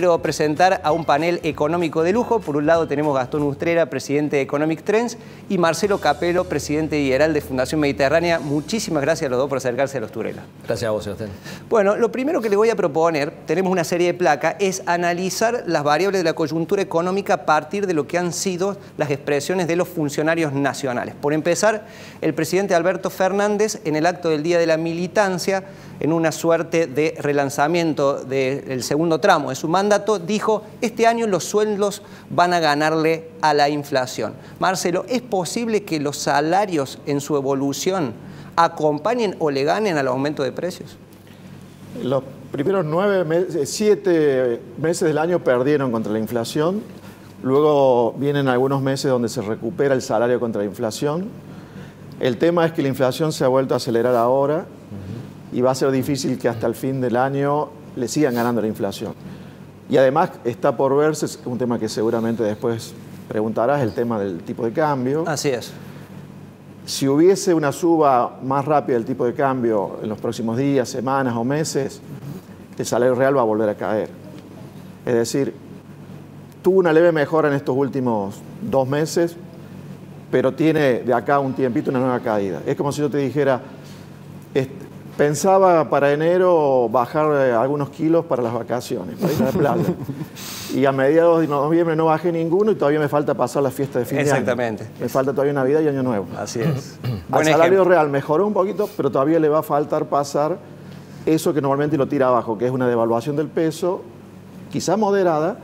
Quiero presentar a un panel económico de lujo. Por un lado tenemos a Gastón Ustrera, presidente de Economic Trends, y Marcelo Capelo, presidente de IERAL de Fundación Mediterránea. Muchísimas gracias a los dos por acercarse a los Turela. Gracias a vos, Sebastián. Bueno, lo primero que le voy a proponer, tenemos una serie de placas, es analizar las variables de la coyuntura económica a partir de lo que han sido las expresiones de los funcionarios nacionales. Por empezar, el presidente Alberto Fernández, en el acto del Día de la Militancia, en una suerte de relanzamiento del segundo tramo de su mandato, dijo: este año los sueldos van a ganarle a la inflación. Marcelo, ¿es posible que los salarios en su evolución acompañen o le ganen al aumento de precios? Los primeros 7 meses del año perdieron contra la inflación. Luego vienen algunos meses donde se recupera el salario contra la inflación. El tema es que la inflación se ha vuelto a acelerar ahora y va a ser difícil que hasta el fin del año le sigan ganando la inflación. Y además está por verse, un tema que seguramente después preguntarás, el tema del tipo de cambio. Así es. Si hubiese una suba más rápida del tipo de cambio en los próximos días, semanas o meses, el salario real va a volver a caer. Es decir, tuvo una leve mejora en estos últimos 2 meses, pero tiene de acá un tiempito una nueva caída. Es como si yo te dijera, pensaba para enero bajar algunos kilos para las vacaciones, para ir a la playa. Y a mediados de noviembre no bajé ninguno y todavía me falta pasar la fiesta de fin de año. Exactamente. Me falta todavía Navidad y Año Nuevo. Así es. Al salario real mejoró un poquito, pero todavía le va a faltar pasar eso que normalmente lo tira abajo, que es una devaluación del peso, quizá moderada,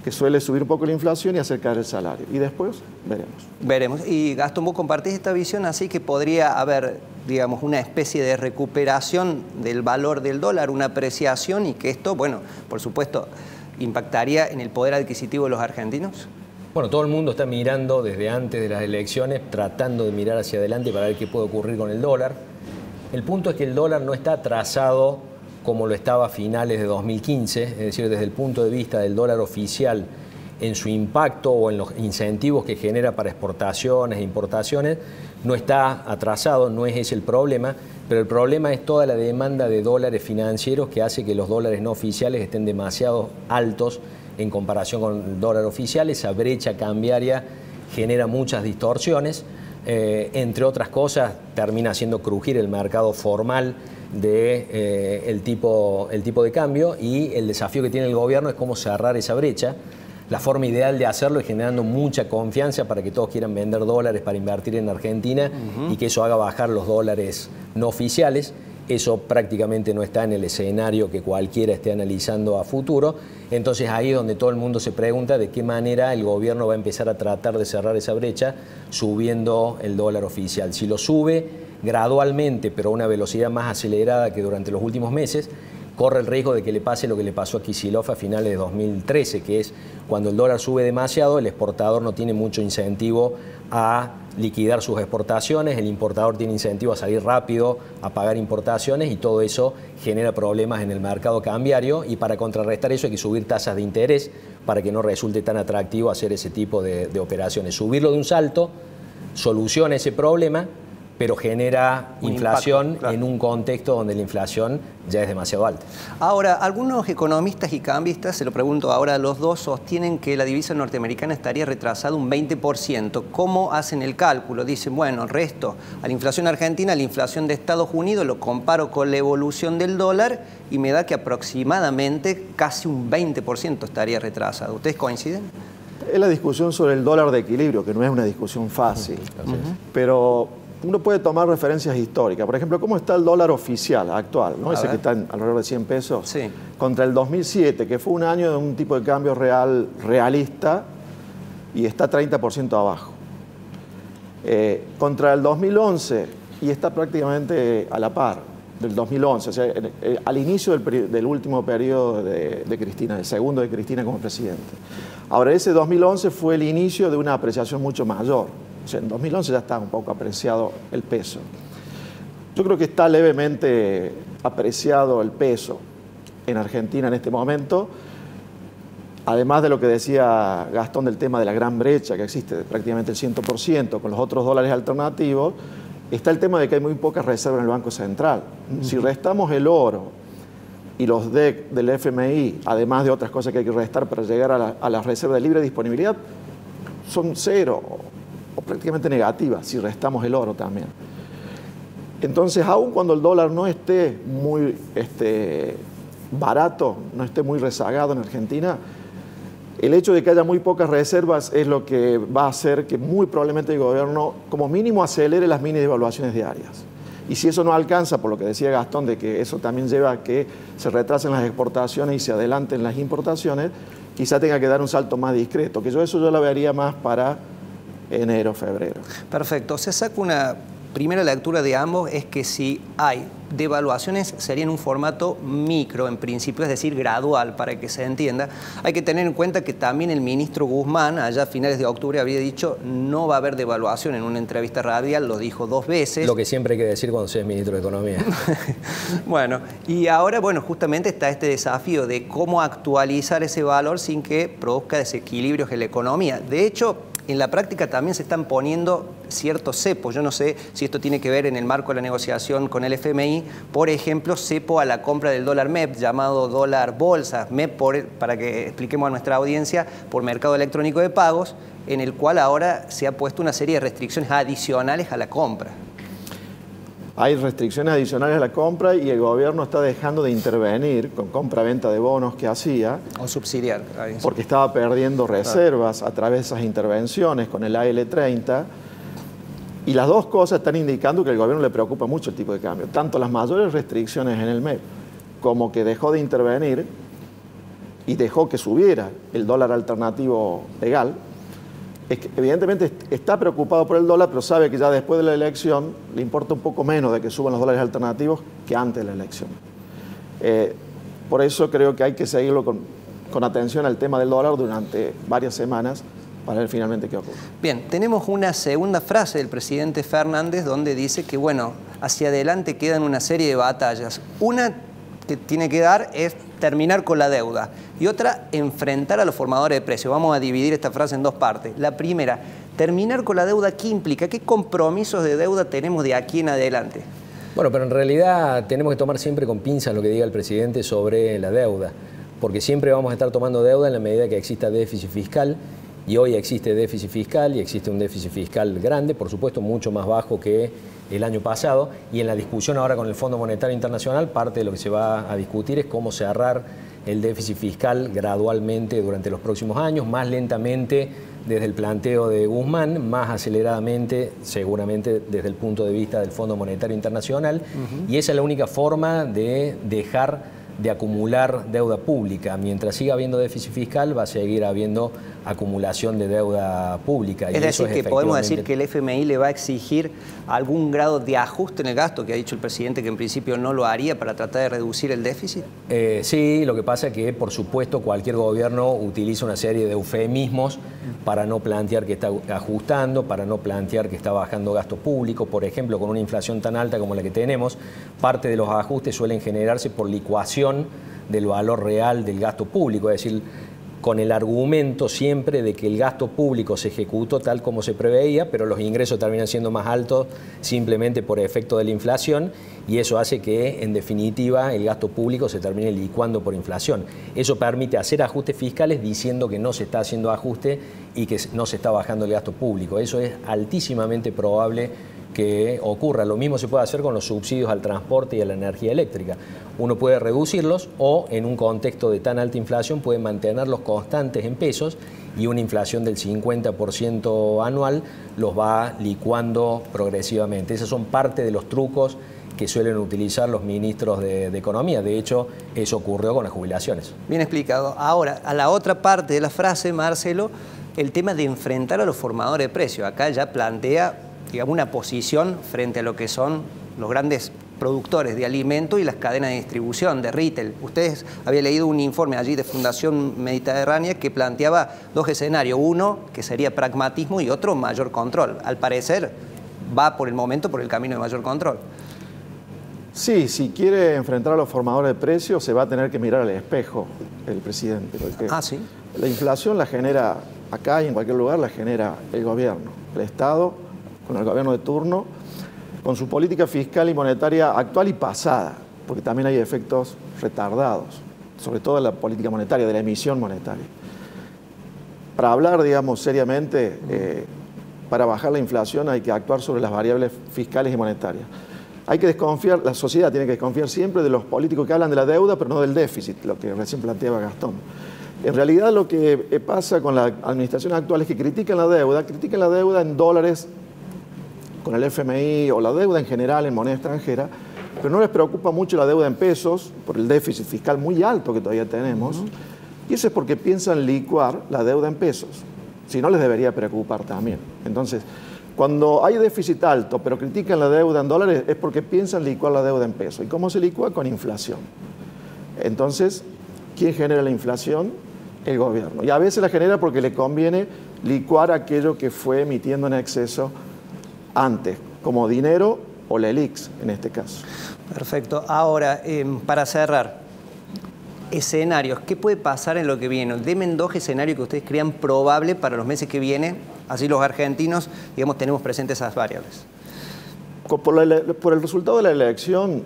que suele subir un poco la inflación y hacer caer el salario. Y después veremos. Veremos. Y Gastón, vos compartís esta visión, así que podría haber, digamos, una especie de recuperación del valor del dólar, una apreciación, y que esto, bueno, por supuesto, impactaría en el poder adquisitivo de los argentinos. Bueno, todo el mundo está mirando desde antes de las elecciones, tratando de mirar hacia adelante para ver qué puede ocurrir con el dólar. El punto es que el dólar no está atrasado como lo estaba a finales de 2015, es decir, desde el punto de vista del dólar oficial, en su impacto o en los incentivos que genera para exportaciones e importaciones, no está atrasado, no es ese el problema, pero el problema es toda la demanda de dólares financieros que hace que los dólares no oficiales estén demasiado altos en comparación con el dólar oficial. Esa brecha cambiaria genera muchas distorsiones, entre otras cosas termina haciendo crujir el mercado formal el tipo de cambio, y el desafío que tiene el gobierno es cómo cerrar esa brecha. La forma ideal de hacerlo es generando mucha confianza para que todos quieran vender dólares para invertir en Argentina y que eso haga bajar los dólares no oficiales. Eso prácticamente no está en el escenario que cualquiera esté analizando a futuro. Entonces ahí es donde todo el mundo se pregunta de qué manera el gobierno va a empezar a tratar de cerrar esa brecha subiendo el dólar oficial. Si lo sube gradualmente, pero a una velocidad más acelerada que durante los últimos meses, corre el riesgo de que le pase lo que le pasó a Kicillof a finales de 2013, que es cuando el dólar sube demasiado, el exportador no tiene mucho incentivo a liquidar sus exportaciones, el importador tiene incentivo a salir rápido, a pagar importaciones, y todo eso genera problemas en el mercado cambiario, y para contrarrestar eso hay que subir tasas de interés para que no resulte tan atractivo hacer ese tipo de operaciones. Subirlo de un salto soluciona ese problema, pero genera inflación impacto, claro, en un contexto donde la inflación ya es demasiado alta. Ahora, algunos economistas y cambistas, se lo pregunto ahora a los dos, sostienen que la divisa norteamericana estaría retrasada un 20%. ¿Cómo hacen el cálculo? Dicen, bueno, el resto, a la inflación argentina, a la inflación de Estados Unidos, lo comparo con la evolución del dólar y me da que aproximadamente casi un 20% estaría retrasado. ¿Ustedes coinciden? Es la discusión sobre el dólar de equilibrio, que no es una discusión fácil, pero uno puede tomar referencias históricas. Por ejemplo, ¿cómo está el dólar oficial actual, ¿no? Ese que está alrededor de 100 pesos. Sí. Contra el 2007, que fue un año de un tipo de cambio realista, y está 30% abajo. Contra el 2011, y está prácticamente a la par del 2011, o sea, al inicio del último periodo de Cristina, del segundo de Cristina como presidente. Ahora, ese 2011 fue el inicio de una apreciación mucho mayor. O sea, en 2011 ya está un poco apreciado el peso. Yo creo que está levemente apreciado el peso en Argentina en este momento, además de lo que decía Gastón del tema de la gran brecha que existe, de prácticamente el 100%, con los otros dólares alternativos, está el tema de que hay muy pocas reservas en el Banco Central. Si restamos el oro y los DEC del FMI, además de otras cosas que hay que restar para llegar a la reserva de libre disponibilidad, son cero o prácticamente negativas si restamos el oro también. Entonces, aun cuando el dólar no esté muy barato, no esté muy rezagado en Argentina, el hecho de que haya muy pocas reservas es lo que va a hacer que muy probablemente el gobierno, como mínimo, acelere las mini devaluaciones diarias. Y si eso no alcanza, por lo que decía Gastón, de que eso también lleva a que se retrasen las exportaciones y se adelanten las importaciones, quizá tenga que dar un salto más discreto, que eso yo lo vería más para enero, febrero. Perfecto. Se saca una primera lectura de ambos, es que si hay devaluaciones sería en un formato micro, en principio, es decir, gradual, para que se entienda. Hay que tener en cuenta que también el ministro Guzmán, allá a finales de octubre, había dicho no va a haber devaluación. En una entrevista radial lo dijo 2 veces. Lo que siempre hay que decir cuando se es ministro de Economía. Bueno, y ahora, bueno, justamente está este desafío de cómo actualizar ese valor sin que produzca desequilibrios en la economía. De hecho, en la práctica también se están poniendo ciertos cepos. Yo no sé si esto tiene que ver en el marco de la negociación con el FMI. Por ejemplo, cepo a la compra del dólar MEP, llamado dólar bolsa. MEP, para que expliquemos a nuestra audiencia, por mercado electrónico de pagos, en el cual ahora se ha puesto una serie de restricciones adicionales a la compra. Hay restricciones adicionales a la compra y el gobierno está dejando de intervenir con compra-venta de bonos que hacía. O subsidiar. Porque estaba perdiendo reservas a través de esas intervenciones con el AL30. Y las dos cosas están indicando que al gobierno le preocupa mucho el tipo de cambio. Tanto las mayores restricciones en el MEP como que dejó de intervenir y dejó que subiera el dólar alternativo legal. Es que evidentemente está preocupado por el dólar, pero sabe que ya después de la elección le importa un poco menos de que suban los dólares alternativos que antes de la elección. Por eso creo que hay que seguirlo con atención al tema del dólar durante varias semanas para ver finalmente qué ocurre. Bien, tenemos una segunda frase del presidente Fernández donde dice que, bueno, hacia adelante quedan una serie de batallas. Una que tiene que dar es terminar con la deuda y otra, enfrentar a los formadores de precios. Vamos a dividir esta frase en 2 partes. La primera, terminar con la deuda, ¿qué implica? ¿Qué compromisos de deuda tenemos de aquí en adelante? Bueno, pero en realidad tenemos que tomar siempre con pinzas lo que diga el presidente sobre la deuda, porque siempre vamos a estar tomando deuda en la medida que exista déficit fiscal, y hoy existe déficit fiscal y existe un déficit fiscal grande, por supuesto mucho más bajo que el año pasado, y en la discusión ahora con el Fondo Monetario Internacional parte de lo que se va a discutir es cómo cerrar el déficit fiscal gradualmente durante los próximos años, más lentamente desde el planteo de Guzmán, más aceleradamente seguramente desde el punto de vista del Fondo Monetario Internacional, y esa es la única forma de dejar de acumular deuda pública. Mientras siga habiendo déficit fiscal, va a seguir habiendo acumulación de deuda pública. Es decir, que podemos decir que el FMI le va a exigir algún grado de ajuste en el gasto, que ha dicho el presidente que en principio no lo haría para tratar de reducir el déficit. Sí, lo que pasa es que, por supuesto, cualquier gobierno utiliza una serie de eufemismos para no plantear que está ajustando, para no plantear que está bajando gasto público. Por ejemplo, con una inflación tan alta como la que tenemos, parte de los ajustes suelen generarse por licuación del valor real del gasto público, es decir, con el argumento siempre de que el gasto público se ejecutó tal como se preveía, pero los ingresos terminan siendo más altos simplemente por efecto de la inflación, y eso hace que, en definitiva, el gasto público se termine licuando por inflación. Eso permite hacer ajustes fiscales diciendo que no se está haciendo ajuste y que no se está bajando el gasto público. Eso es altísimamente probable que ocurra. Lo mismo se puede hacer con los subsidios al transporte y a la energía eléctrica. Uno puede reducirlos o, en un contexto de tan alta inflación, puede mantenerlos constantes en pesos, y una inflación del 50% anual los va licuando progresivamente. Esos son parte de los trucos que suelen utilizar los ministros de Economía. De hecho, eso ocurrió con las jubilaciones. Bien explicado. Ahora, a la otra parte de la frase, Marcelo, el tema de enfrentar a los formadores de precios. Acá ya plantea, digamos, una posición frente a lo que son los grandes productores de alimentos y las cadenas de distribución, de retail. Ustedes habían leído un informe allí de Fundación Mediterránea que planteaba 2 escenarios. Uno, que sería pragmatismo, y otro, mayor control. Al parecer, va por el momento por el camino de mayor control. Sí, si quiere enfrentar a los formadores de precios, se va a tener que mirar al espejo el presidente. Porque ¿sí? La inflación la genera acá y en cualquier lugar, la genera el gobierno, el Estado, con el gobierno de turno, con su política fiscal y monetaria actual y pasada, porque también hay efectos retardados, sobre todo en la política monetaria, de la emisión monetaria. Para hablar, digamos, seriamente, para bajar la inflación hay que actuar sobre las variables fiscales y monetarias. Hay que desconfiar, la sociedad tiene que desconfiar siempre de los políticos que hablan de la deuda, pero no del déficit, lo que recién planteaba Gastón. En realidad lo que pasa con la administración actual es que critican la deuda en dólares con el FMI o la deuda en general en moneda extranjera, pero no les preocupa mucho la deuda en pesos por el déficit fiscal muy alto que todavía tenemos, y eso es porque piensan licuar la deuda en pesos, si no les debería preocupar también. Entonces, cuando hay déficit alto pero critican la deuda en dólares es porque piensan licuar la deuda en pesos. ¿Y cómo se licúa? Con inflación. Entonces, ¿quién genera la inflación? El gobierno. Y a veces la genera porque le conviene licuar aquello que fue emitiendo en exceso antes, como dinero o LELIQs en este caso. Perfecto. Ahora, para cerrar, escenarios, ¿qué puede pasar en lo que viene? Denme 2 escenarios que ustedes crean probable para los meses que vienen, así los argentinos, digamos, tenemos presentes esas variables. Por el resultado de la elección,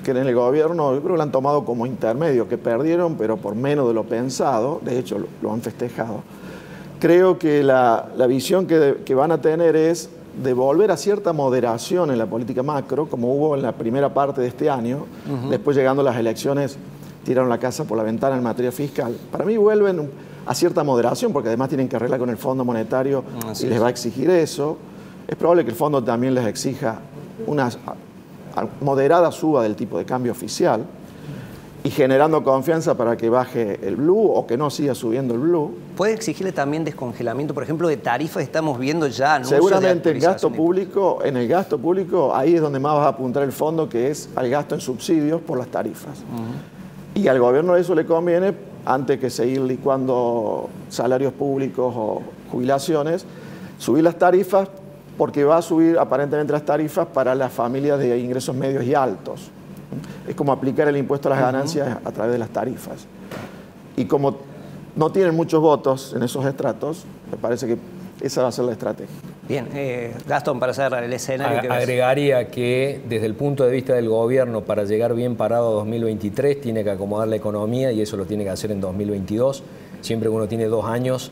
que en el gobierno yo creo que lo han tomado como intermedio, que perdieron, pero por menos de lo pensado, de hecho lo han festejado. Creo que la visión que van a tener es de volver a cierta moderación en la política macro, como hubo en la primera parte de este año, después llegando las elecciones, tiraron la casa por la ventana en materia fiscal. Para mí vuelven a cierta moderación, porque además tienen que arreglar con el Fondo Monetario y les va a exigir eso. Es probable que el Fondo también les exija una moderada suba del tipo de cambio oficial y generando confianza para que baje el blue o que no siga subiendo el blue. ¿Puede exigirle también descongelamiento, por ejemplo, de tarifas? Estamos viendo ya anuncios. Seguramente en el gasto público, ahí es donde más vas a apuntar el fondo, que es al gasto en subsidios por las tarifas. Y al gobierno eso le conviene, antes que seguir licuando salarios públicos o jubilaciones, subir las tarifas, porque va a subir aparentemente las tarifas para las familias de ingresos medios y altos. Es como aplicar el impuesto a las ganancias a través de las tarifas. Y como no tienen muchos votos en esos estratos, me parece que esa va a ser la estrategia. Bien, Gastón, para cerrar el escenario. Agregaría que desde el punto de vista del gobierno, para llegar bien parado a 2023, tiene que acomodar la economía y eso lo tiene que hacer en 2022. Siempre que uno tiene 2 años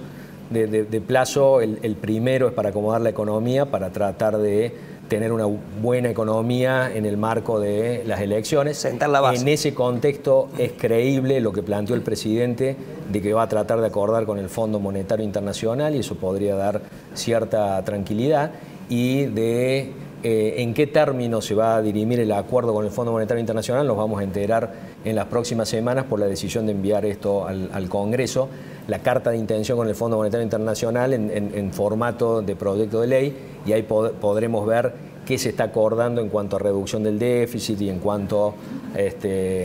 de plazo, el primero es para acomodar la economía, para tratar de tener una buena economía en el marco de las elecciones. Sentar la base. En ese contexto es creíble lo que planteó el presidente de que va a tratar de acordar con el Fondo Monetario Internacional y eso podría dar cierta tranquilidad y de en qué términos se va a dirimir el acuerdo con el Fondo Monetario Internacional nos vamos a enterar en las próximas semanas por la decisión de enviar esto al Congreso, la carta de intención con el Fondo Monetario Internacional en formato de proyecto de ley y ahí podremos ver qué se está acordando en cuanto a reducción del déficit y en cuanto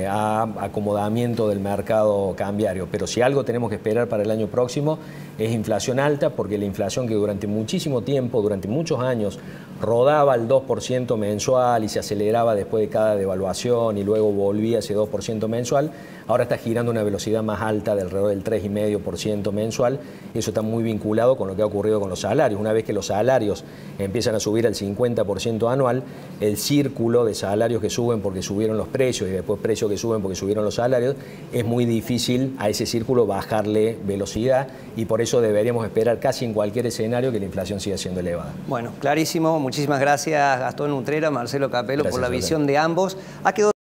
a acomodamiento del mercado cambiario. Pero si algo tenemos que esperar para el año próximo es inflación alta, porque la inflación que durante muchísimo tiempo, durante muchos años, rodaba al 2% mensual y se aceleraba después de cada devaluación y luego volvía a ese 2% mensual, ahora está girando a una velocidad más alta de alrededor del 3,5% mensual. Eso está muy vinculado con lo que ha ocurrido con los salarios. Una vez que los salarios empiezan a subir al 50% anual, el círculo de salarios que suben porque subieron los precios y después precios que suben porque subieron los salarios, es muy difícil a ese círculo bajarle velocidad y por eso deberíamos esperar casi en cualquier escenario que la inflación siga siendo elevada. Bueno, clarísimo. Muchísimas gracias Gastón Utrera, Marcelo Capello, por la visión de ambos. Ha quedado